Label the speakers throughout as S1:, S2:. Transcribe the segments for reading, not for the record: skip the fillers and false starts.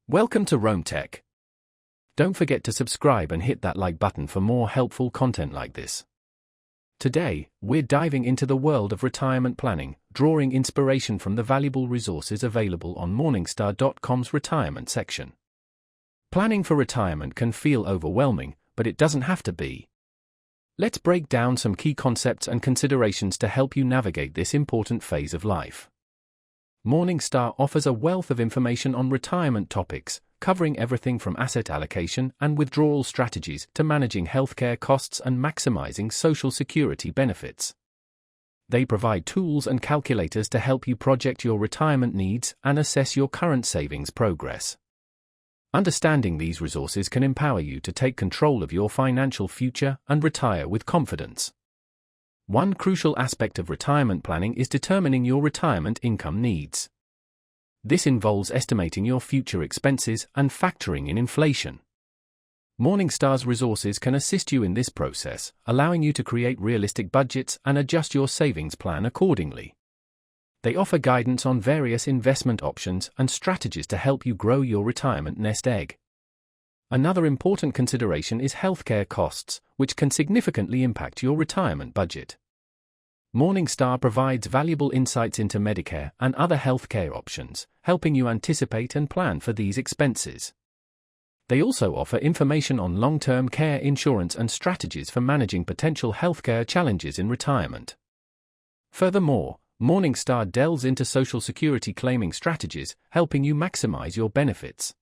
S1: Welcome to Rome Tech. Don't forget to subscribe and hit that like button for more helpful content like this. Today, we're diving into the world of retirement planning, drawing inspiration from the valuable resources available on Morningstar.com's retirement section. Planning for retirement can feel overwhelming, but it doesn't have to be. Let's break down some key concepts and considerations to help you navigate this important phase of life. Morningstar offers a wealth of information on retirement topics, covering everything from asset allocation and withdrawal strategies to managing healthcare costs and maximizing Social Security benefits. They provide tools and calculators to help you project your retirement needs and assess your current savings progress. Understanding these resources can empower you to take control of your financial future and retire with confidence. One crucial aspect of retirement planning is determining your retirement income needs. This involves estimating your future expenses and factoring in inflation. Morningstar's resources can assist you in this process, allowing you to create realistic budgets and adjust your savings plan accordingly. They offer guidance on various investment options and strategies to help you grow your retirement nest egg. Another important consideration is healthcare costs, which can significantly impact your retirement budget. Morningstar provides valuable insights into Medicare and other healthcare options, helping you anticipate and plan for these expenses. They also offer information on long-term care insurance and strategies for managing potential healthcare challenges in retirement. Furthermore, Morningstar delves into Social Security claiming strategies, helping you maximize your benefits.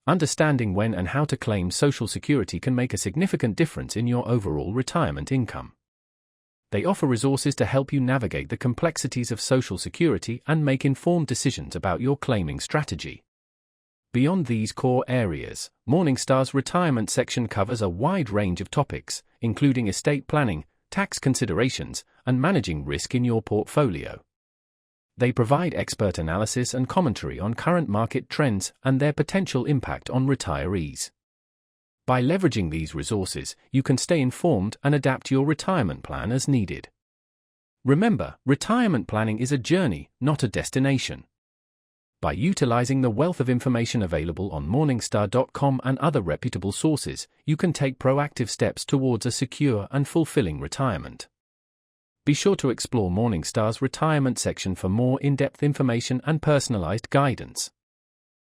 S1: Understanding when and how to claim Social Security can make a significant difference in your overall retirement income. They offer resources to help you navigate the complexities of Social Security and make informed decisions about your claiming strategy. Beyond these core areas, Morningstar's retirement section covers a wide range of topics, including estate planning, tax considerations, and managing risk in your portfolio. They provide expert analysis and commentary on current market trends and their potential impact on retirees. By leveraging these resources, you can stay informed and adapt your retirement plan as needed. Remember, retirement planning is a journey, not a destination. By utilizing the wealth of information available on Morningstar.com and other reputable sources, you can take proactive steps towards a secure and fulfilling retirement. Be sure to explore Morningstar's retirement section for more in-depth information and personalized guidance.